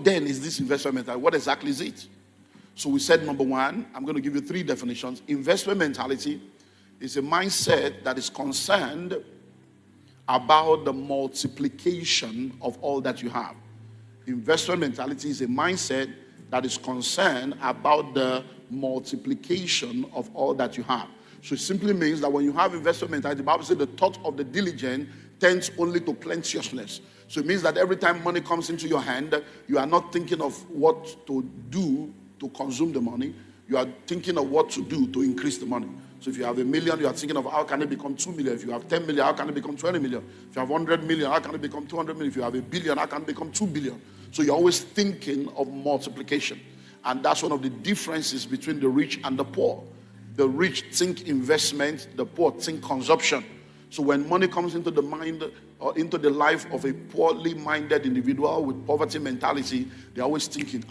what then is this investment mentality? What exactly is it? So we said, number one, I'm going to give you 3 definitions. Investment mentality is a mindset that is concerned about the multiplication of all that you have. Investment mentality is a mindset that is concerned about the multiplication of all that you have. So it simply means that when you have investment mentality, the Bible says the thought of the diligent tends only to plenteousness. So it means that every time money comes into your hand, you are not thinking of what to do to consume the money. You are thinking of what to do to increase the money. So if you have $1 million, you are thinking of how can it become 2 million. If you have 10 million, how can it become 20 million? If you have 100 million, how can it become 200 million? If you have $1 billion, how can it become 2 billion? So you're always thinking of multiplication. And that's one of the differences between the rich and the poor. The rich think investment, the poor think consumption. So when money comes into the mind or into the life of a poorly minded individual with poverty mentality, they're always thinking,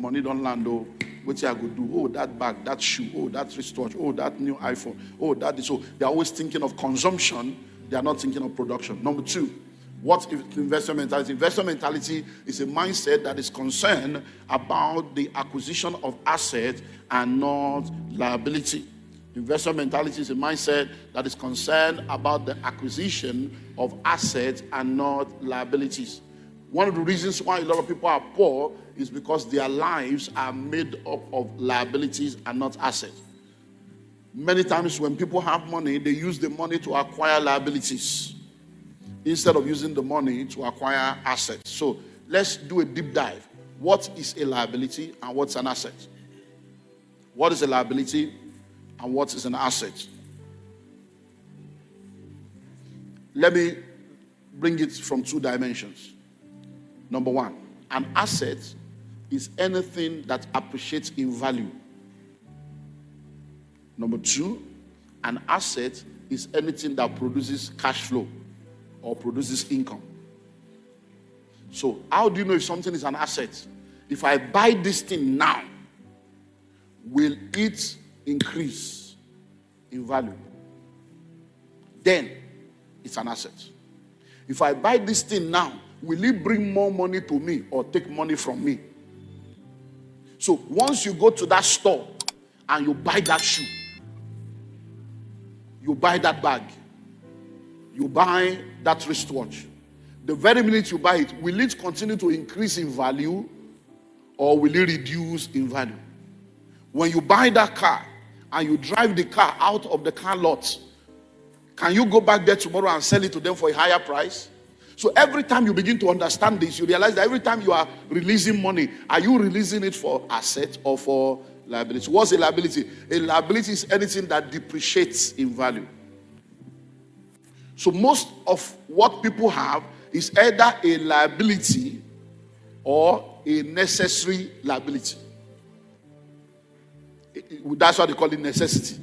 money don't land, oh, what I could do, oh, that bag, that shoe, oh, that wristwatch, oh, that new iPhone, oh, that is. So they're always thinking of consumption, they're not thinking of production. Number 2, what is investment mentality? Investment mentality is a mindset that is concerned about the acquisition of assets and not liability. Investment mentality is a mindset that is concerned about the acquisition of assets and not liabilities. One of the reasons why a lot of people are poor is because their lives are made up of liabilities and not assets. Many times when people have money, they use the money to acquire liabilities instead of using the money to acquire assets. So let's do a deep dive. What is a liability and what's an asset? What is a liability and what is an asset? Let me bring it from 2 dimensions. Number 1, an asset is anything that appreciates in value. Number 2, an asset is anything that produces cash flow or produces income. So how do you know if something is an asset? If I buy this thing now, will it increase in value? Then it's an asset. If I buy this thing now, will it bring more money to me or take money from me? So once you go to that store and you buy that shoe, you buy that bag, you buy that wristwatch, the very minute you buy it, will it continue to increase in value or will it reduce in value? When you buy that car and you drive the car out of the car lot, can you go back there tomorrow and sell it to them for a higher price? So every time you begin to understand this, you realize that every time you are releasing money, are you releasing it for asset or for liability? What's a liability? A liability is anything that depreciates in value. So most of what people have is either a liability or a necessary liability. That's why they call it necessity.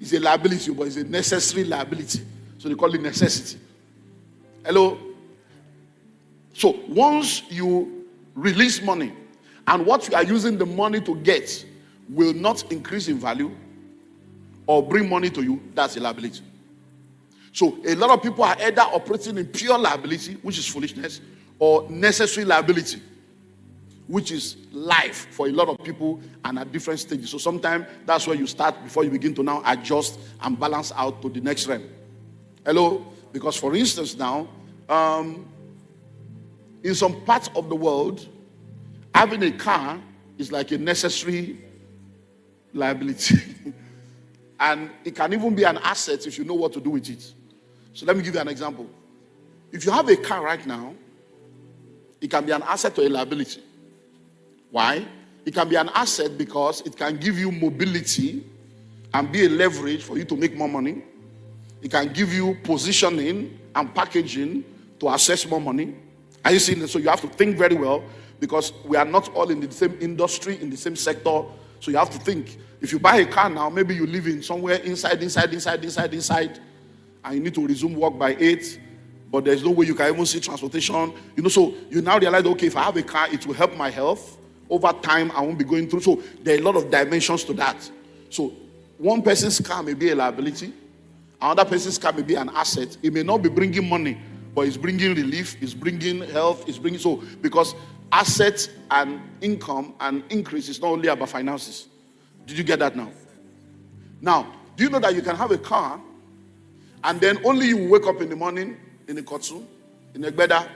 It's a liability, but it's a necessary liability. So they call it necessity. Hello? So once you release money and what you are using the money to get will not increase in value or bring money to you, that's a liability. So a lot of people are either operating in pure liability, which is foolishness, or necessary liability, which is life for a lot of people and at different stages. So sometimes that's where you start before you begin to now adjust and balance out to the next realm. Hello? Because for instance now, in some parts of the world, having a car is like a necessary liability. And it can even be an asset if you know what to do with it. So let me give you an example. If you have a car right now, it can be an asset or a liability. Why? It can be an asset because it can give you mobility and be a leverage for you to make more money. It can give you positioning and packaging to access more money. Are you seeing this? So you have to think very well because we are not all in the same industry, in the same sector. So you have to think. If you buy a car now, maybe you live in somewhere inside, and you need to resume work by 8, but there's no way you can even see transportation. So you now realize, okay, if I have a car, it will help my health. Over time, I won't be going through. So there are a lot of dimensions to that. So one person's car may be a liability. Another person's car may be an asset. It may not be bringing money, but it's bringing relief, it's bringing health, it's bringing... So, because assets and income and increase is not only about finances. Did you get that now? Now, do you know that you can have a car and then only you wake up in the morning in the Kotsu, in Egbeda,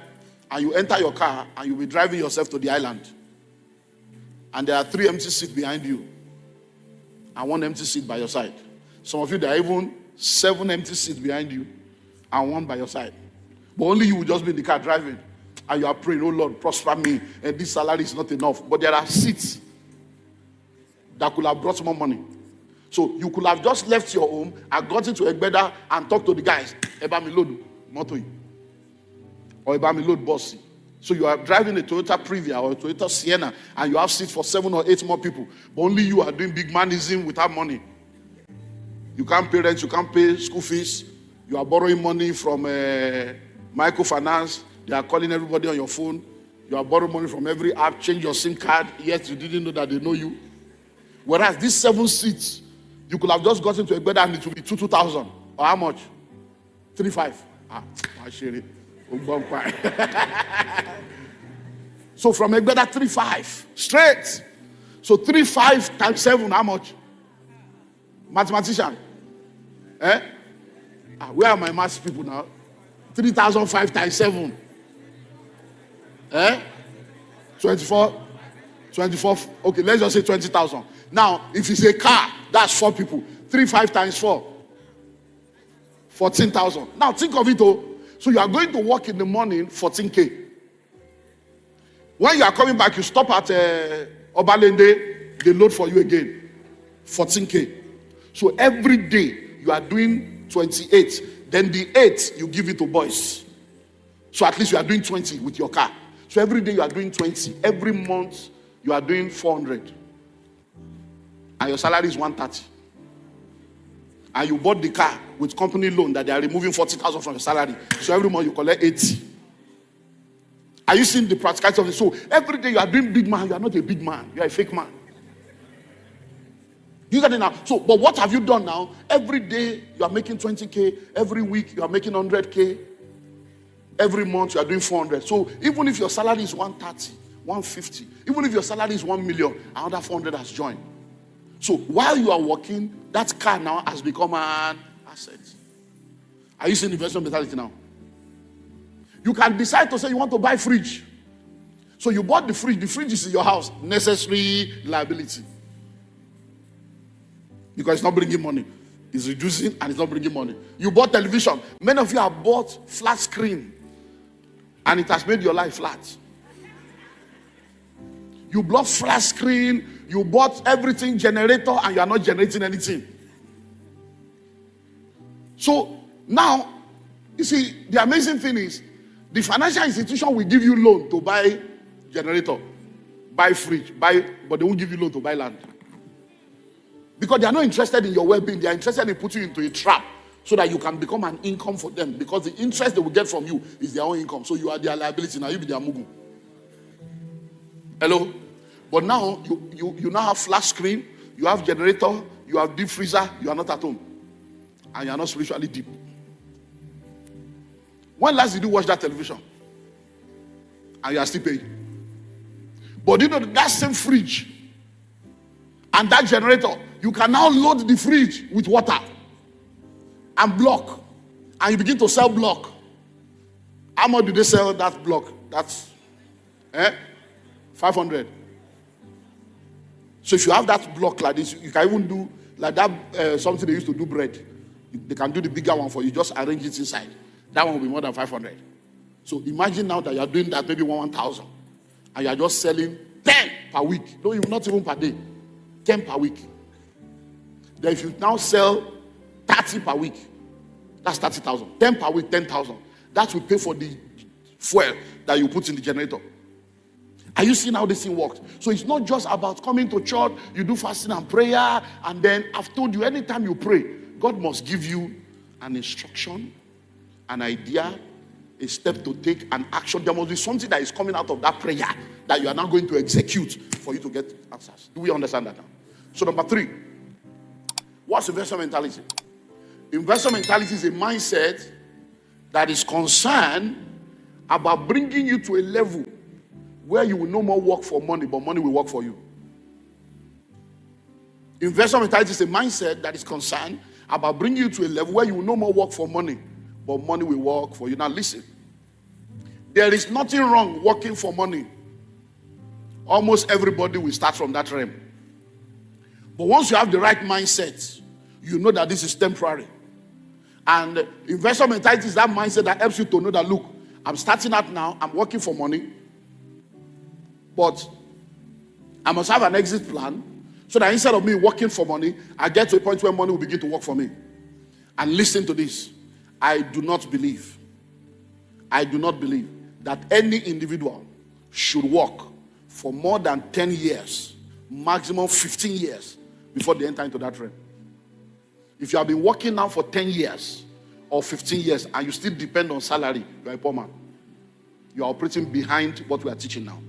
and you enter your car and you'll be driving yourself to the island. And there are 3 empty seats behind you and 1 empty seat by your side. Some of you, there are even 7 empty seats behind you and 1 by your side. But only you will just be in the car driving. And you are praying, oh Lord, prosper me. And this salary is not enough. But there are seats that could have brought more money. So you could have just left your home and got into Egbeda and talked to the guys. Eba mi load moto or eba mi load bossy. So you are driving a Toyota Previa or a Toyota Sienna and you have seats for 7 or 8 more people. But only you are doing big manism without money. You can't pay rent, you can't pay school fees. You are borrowing money from microfinance. They are calling everybody on your phone. You are borrowing money from every app, change your SIM card, yet you didn't know that they know you. Whereas these 7 seats, you could have just gotten to a bed and it would be 2,000. Or how much? 3,500. I share it. So from Egbeda 3,500 straight. So 3,500 times 7, how much? Mathematician. Where are my maths people now? 3,005 times 7. 24. Okay, let's just say 20,000. Now, if it's a car, that's 4 people. 3,500 times 4. 14,000. Now think of it all. So you are going to work in the morning, 14K. When you are coming back, you stop at Obalende, they load for you again. 14K. So every day you are doing 28. Then the 8 you give it to boys. So at least you are doing 20 with your car. So every day you are doing 20. Every month you are doing 400. And your salary is 130. And you bought the car with company loan that they are removing 40,000 from your salary. So every month you collect 80. Are you seeing the practicality of it? So every day you are doing big man. You are not a big man. You are a fake man. You get it now? So, but what have you done now? Every day you are making 20K. Every week you are making 100K. Every month you are doing 400. So even if your salary is 130, 150, even if your salary is 1 million, another 400 has joined. So while you are working, that car now has become an asset. Are you seeing investment mentality now? You can decide to say you want to buy fridge. So you bought the fridge. The fridge is in your house. Necessary liability. Because it's not bringing money. It's reducing and it's not bringing money. You bought television. Many of you have bought flat screen. And it has made your life flat. You bought flat screen. You bought everything generator and you are not generating anything. So now, you see, the amazing thing is, the financial institution will give you loan to buy generator, buy fridge, but they won't give you loan to buy land. Because they are not interested in your well-being. They are interested in putting you into a trap so that you can become an income for them. Because the interest they will get from you is their own income. So you are their liability. Now you be their mugu. Hello? But now, you now have flat screen, you have generator, you have deep freezer, you are not at home. And you are not spiritually deep. When last did you watch that television? And you are still paying. But you know that same fridge and that generator, you can now load the fridge with water and block. And you begin to sell block. How much do they sell that block? That's 500. So if you have that block like this, you can even do like that, something they used to do bread. They can do the bigger one for you. Just arrange it inside. That one will be more than 500. So imagine now that you are doing that maybe 1,000. And you are just selling 10 per week. No, not even per day. 10 per week. Then if you now sell 30 per week, that's 30,000. 10 per week, 10,000. That will pay for the fuel that you put in the generator. Are you seeing how this thing works? So it's not just about coming to church, you do fasting and prayer, and then I've told you, anytime you pray, God must give you an instruction, an idea, a step to take, an action. There must be something that is coming out of that prayer that you are now going to execute for you to get answers. Do we understand that now? So number 3, what's investment mentality? Investment mentality is a mindset that is concerned about bringing you to a level where you will no more work for money, but money will work for you. Investment mentality is a mindset that is concerned about bringing you to a level where you will no more work for money, but money will work for you. Now listen, there is nothing wrong working for money. Almost everybody will start from that realm. But once you have the right mindset, you know that this is temporary. And investment mentality is that mindset that helps you to know that, look, I'm starting out now, I'm working for money, but I must have an exit plan so that instead of me working for money, I get to a point where money will begin to work for me. And listen to this. I do not believe that any individual should work for more than 10 years, maximum 15 years, before they enter into that realm. If you have been working now for 10 years or 15 years and you still depend on salary, you are a poor man. You are operating behind what we are teaching now.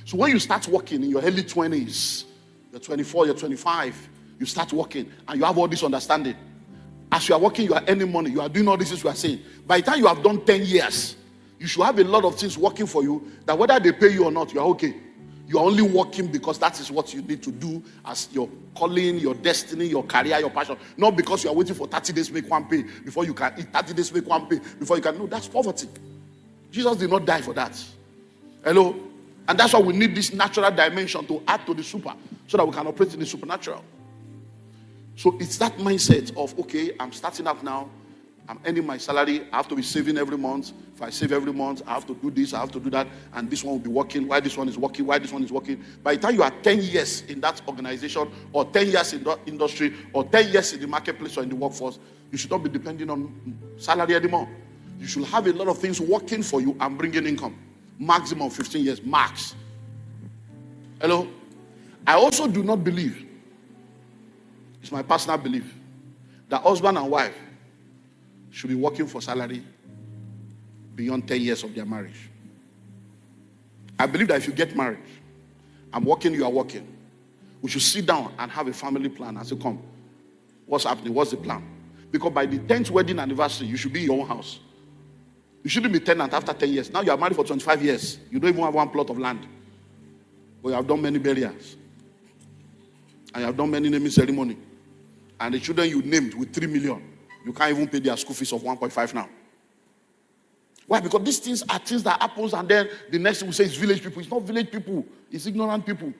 So when you start working in your early 20s, you're 24, you're 25, you start working and you have all this understanding. As you are working, you are earning money, you are doing all this things we are saying. By the time you have done 10 years, you should have a lot of things working for you that whether they pay you or not, you are okay. You are only working because that is what you need to do as your calling, your destiny, your career, your passion. Not because you are waiting for 30 days to make one pay before you can eat, 30 days to make one pay before you can. No, that's poverty. Jesus did not die for that. Hello? And that's why we need this natural dimension to add to the super so that we can operate in the supernatural. So it's that mindset of, okay, I'm starting up now. I'm earning my salary. I have to be saving every month. If I save every month, I have to do this, I have to do that. And this one will be working. Why this one is working? Why this one is working? By the time you are 10 years in that organization, or 10 years in the industry, or 10 years in the marketplace or in the workforce, you should not be depending on salary anymore. You should have a lot of things working for you and bringing income. Maximum 15 years, max. Hello? I also do not believe, it's my personal belief, that husband and wife should be working for salary beyond 10 years of their marriage. I believe that if you get married, I'm working, you are working, we should sit down and have a family plan and say, come, what's happening? What's the plan? Because by the 10th wedding anniversary, you should be in your own house. You shouldn't be tenant after 10 years. Now you are married for 25 years. You don't even have one plot of land. But you have done many burials. And you have done many naming ceremonies. And the children you named with 3 million, you can't even pay their school fees of 1.5 now. Why? Because these things are things that happens and then the next thing we say is village people. It's not village people. It's ignorant people.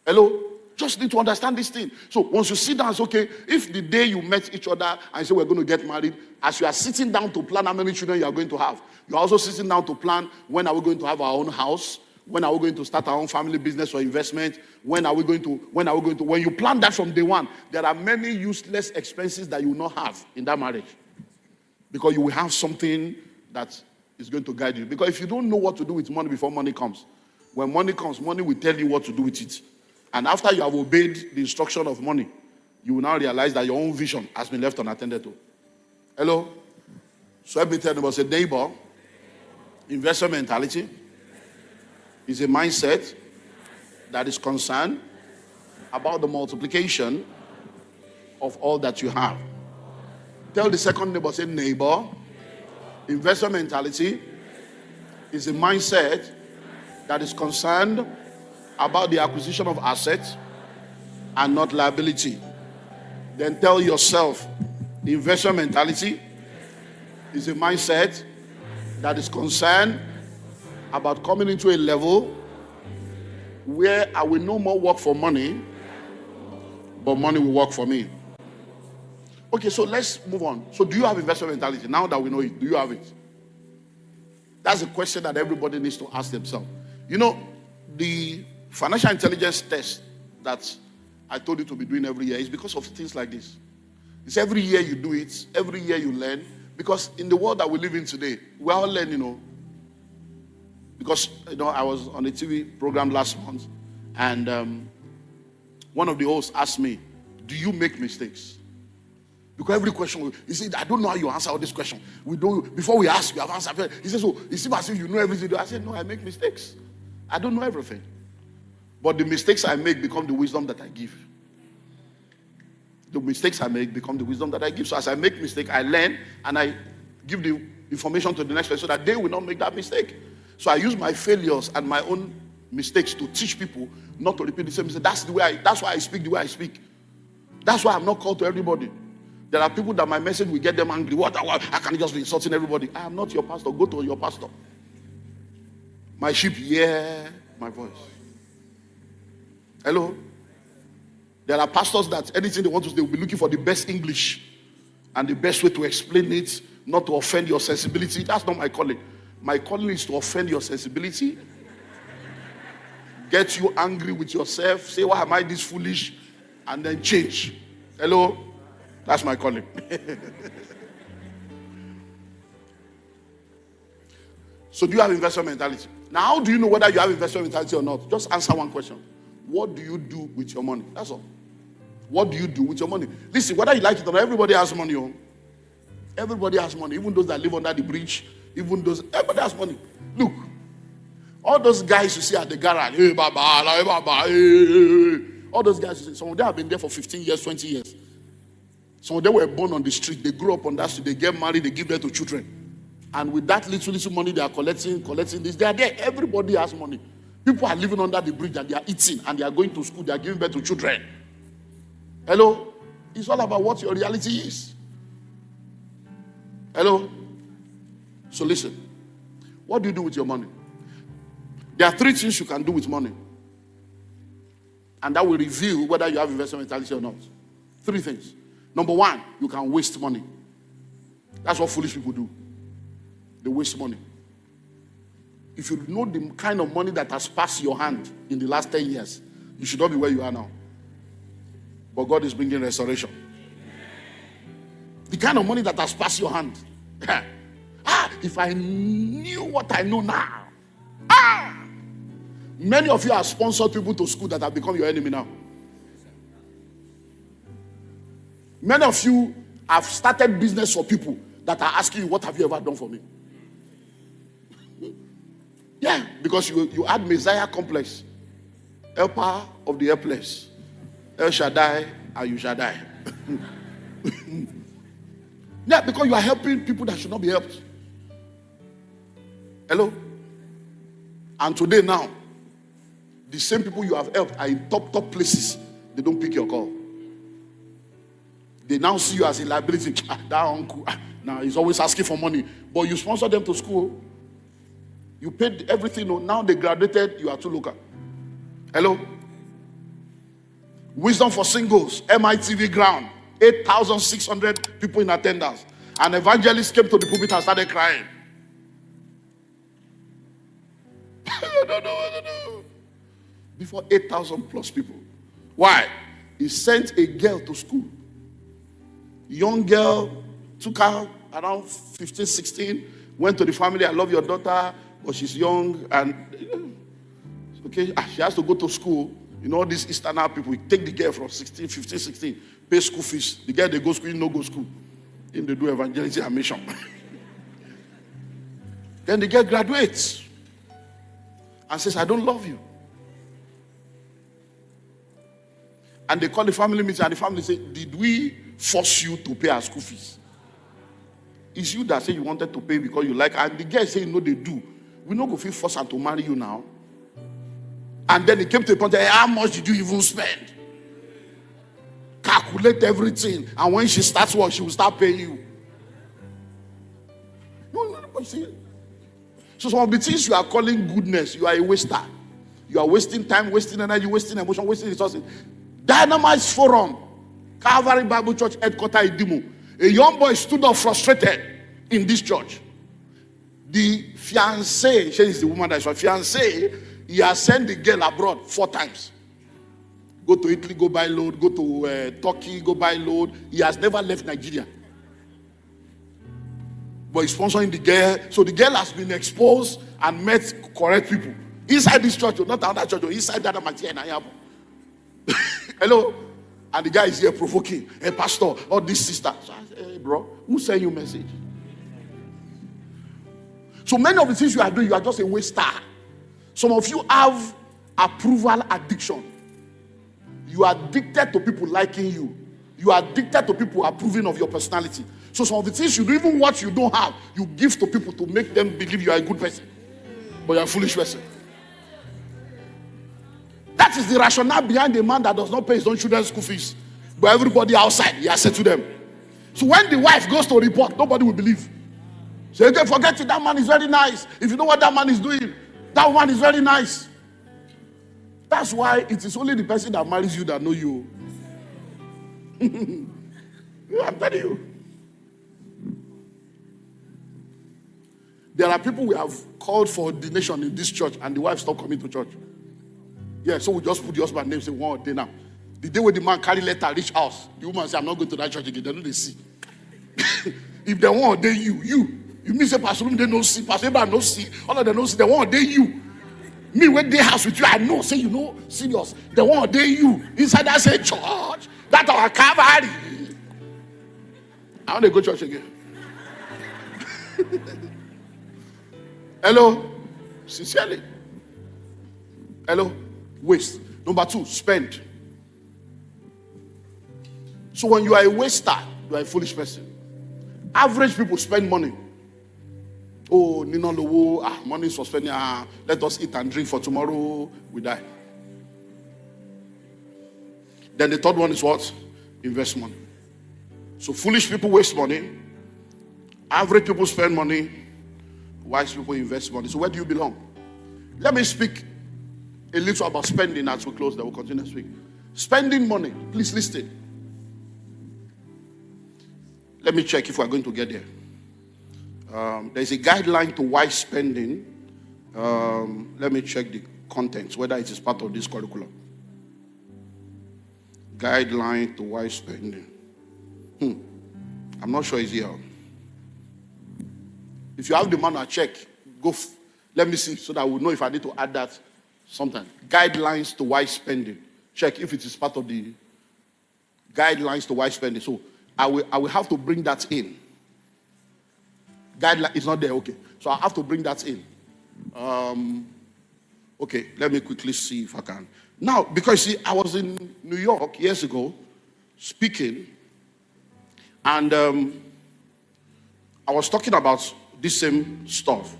Hello? Just need to understand this thing. So once you sit down and say, okay, if the day you met each other and say we're going to get married, as you are sitting down to plan how many children you are going to have, you're also sitting down to plan when are we going to have our own house, when are we going to start our own family business or investment, when you plan that from day one, there are many useless expenses that you will not have in that marriage. Because you will have something that is going to guide you. Because if you don't know what to do with money before money comes, when money comes, money will tell you what to do with it. And after you have obeyed the instruction of money, you will now realize that your own vision has been left unattended to. Hello? So let me tell you about a neighbor. Investment mentality is a mindset that is concerned about the multiplication of all that you have. Tell the second neighbor, say, neighbor, investment mentality is a mindset that is concerned about the acquisition of assets and not liability. Then tell yourself, investment mentality is a mindset that is concerned about coming into a level where I will no more work for money, but money will work for me. Okay, so let's move on. So do you have investment mentality? Now that we know it, do you have it? That's a question that everybody needs to ask themselves. You know, the financial intelligence test that I told you to be doing every year is because of things like this. It's every year you do it, every year you learn. Because in the world that we live in today, we're all learning, Because, I was on a TV program last month, and one of the hosts asked me, do you make mistakes? Because every question, he said, I don't know how you answer all this question. Before we ask, you have answered. He says, so it seems as if you know everything. I said, no, I make mistakes. I don't know everything. But the mistakes I make become the wisdom that I give. The mistakes I make become the wisdom that I give. So as I make mistake, I learn and I give the information to the next person so that they will not make that mistake. So I use my failures and my own mistakes to teach people not to repeat the same mistake. That's why I speak the way I speak. That's why I'm not called to everybody. There are people that my message will get them angry. What? I can't just be insulting everybody. I am not your pastor. Go to your pastor. My sheep hear my voice. Hello? There are pastors that anything they want to do, they will be looking for the best English and the best way to explain it, not to offend your sensibility. That's not my calling. My calling is to offend your sensibility, get you angry with yourself, say, why am I this foolish? And then change. Hello? That's my calling. So do you have investment mentality? Now, how do you know whether you have investment mentality or not? Just answer one question. What do you do with your money? That's all. What do you do with your money? Listen, whether you like it or not, everybody has money. Oh. Everybody has money. Even those that live under the bridge, everybody has money. Look, all those guys you see at the garage, hey, baba, hey, baba, hey. All those guys, some of them have been there for 15 years, 20 years. Some of them were born on the street. They grew up on that street. They get married. They give birth to children. And with that little money they are collecting this, they are there. Everybody has money. People are living under the bridge and they are eating and they are going to school. They are giving birth to children. Hello? It's all about what your reality is. Hello? So listen. What do you do with your money? There are 3 things you can do with money. And that will reveal whether you have investment mentality or not. 3 things. Number 1, you can waste money. That's what foolish people do. They waste money. If you know the kind of money that has passed your hand in the last 10 years, you should not be where you are now. But God is bringing restoration. The kind of money that has passed your hand. If I knew what I know now. Many of you have sponsored people to school that have become your enemy now. Many of you have started business for people that are asking you, what have you ever done for me? Yeah, because you had Messiah complex. Helper of the helpless. El Shaddai and you shall die. Yeah, because you are helping people that should not be helped. Hello? And today now, the same people you have helped are in top places. They don't pick your call. They now see you as a liability. That uncle, now he's always asking for money. But you sponsor them to school. You paid everything. Now they graduated, you are too local. Hello? Wisdom for singles, MITV ground. 8,600 people in attendance. An evangelist came to the pulpit and started crying. I don't know. Before 8,000 plus people. Why? He sent a girl to school. Young girl, took her around 15, 16, went to the family, I love your daughter, but she's young, and okay, she has to go to school. You know, these Eastern people, take the girl from 16, 15, 16, pay school fees. The girl, they go school, no go school. Then they do evangelism and mission. Then the girl graduates and says, I don't love you. And they call the family meeting, and the family say, did we force you to pay our school fees? It's you that say you wanted to pay because you like, and the girl say, no, they do. We not go feel forced to marry you now. And then it came to the point, how much did you even spend? Calculate everything. And when she starts work, she will start paying you. No, see. So some of the things you are calling goodness, you are a waster. You are wasting time, wasting energy, wasting emotion, wasting resources. Dynamite Forum, Calvary Bible Church headquarters in Dimo. A young boy stood up frustrated in this church. The fiancé, she is the woman that is her fiancé, he has sent the girl abroad 4 times. Go to Italy, go buy load. Go to Turkey, go buy load. He has never left Nigeria. But he's sponsoring the girl. So the girl has been exposed and met correct people. Inside this church, not another church, inside that material. Hello? And the guy is here provoking. Hey, pastor, or this sister. So I say, hey, bro, who sent you a message? So many of the things you are doing, you are just a waster. Some of you have approval addiction. You are addicted to people liking you. You are addicted to people approving of your personality. So some of the things you do, even what you don't have, you give to people to make them believe you are a good person. but you're a foolish person. That is the rationale behind the man that does not pay his own children's school fees. But everybody outside, he has said to them. So when the wife goes to report, nobody will believe. So you can forget it, that man is very nice. If you know what that man is doing, that one is very nice. That's why it is only the person that marries you that know you. I'm telling you. There are people we have called for ordination in this church and the wife stopped coming to church. Yeah, so we just put the husband's name, say one day now. The day when the man carry letter, reach house, the woman say, I'm not going to that church again. They know they see. If they want ordain you mean say Pastor Olumide no see, Pastor Abraham no see, all of them no see, they want ordain you. Me when they house with you, I know, say you know, serious. They want ordain you inside that same church, that our Calvary. I want to go church again. Hello? Sincerely. Hello? Waste. Number 2, spend. So when you are a waster, you are a foolish person. Average people spend money. Oh, Nino Lowo, money is for spending. Let us eat and drink for tomorrow. We die. Then the third one is what? Invest money. So foolish people waste money. Average people spend money. Wise people invest money. So where do you belong? Let me speak a little about spending as we close. Then we'll continue next week. Spending money. Please listen. Let me check if we're going to get there. There's a guideline to wise spending. Let me check the contents, whether it is part of this curriculum. Guideline to wise spending. I'm not sure it's here. If you have the manual, check. Let me see so that we'll know if I need to add that sometime. Guidelines to wise spending. Check if it is part of the guidelines to wise spending. So I will have to bring that in. Guideline is not there, okay. So I have to bring that in. Okay, let me quickly see if I can. Now, because see, I was in New York years ago speaking, and I was talking about this same stuff.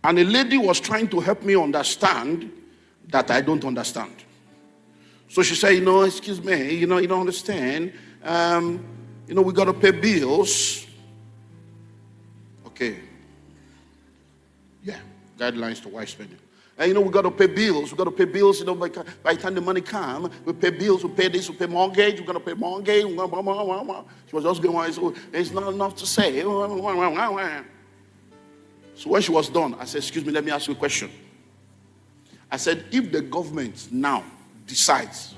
And a lady was trying to help me understand that I don't understand. So she said, excuse me, you don't understand. We got to pay bills. Okay. Yeah, guidelines to wise spending. And we got to pay bills. We got to pay bills, by the time the money comes, we pay bills, we pay this, we pay mortgage, we're going to pay mortgage. She was just going, so there's not enough to say. So when she was done, I said, excuse me, let me ask you a question. I said, if the government now decides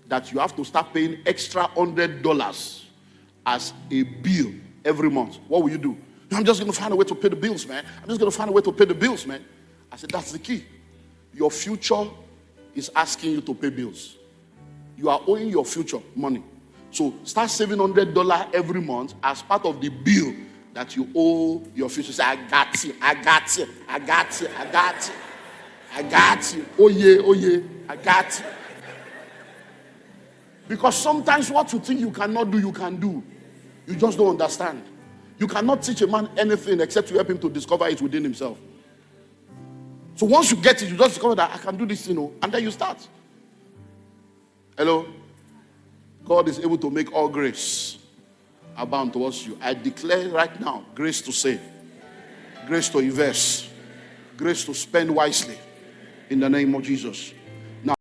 that you have to start paying extra $100 as a bill every month, what will you do? I'm just going to find a way to pay the bills, man. I'm just going to find a way to pay the bills, man. I said, that's the key. Your future is asking you to pay bills. You are owing your future money. So start saving $100 every month as part of the bill that you owe your future. Say, I got you, I got you, I got you, I got you, I got you. Oh yeah, I got you. Because sometimes what you think you cannot do, you can do. You just don't understand. You cannot teach a man anything except you help him to discover it within himself. So once you get it, you just discover that I can do this, and then you start. Hello? God is able to make all grace abound towards you. I declare right now, grace to save, grace to invest, grace to spend wisely in the name of Jesus.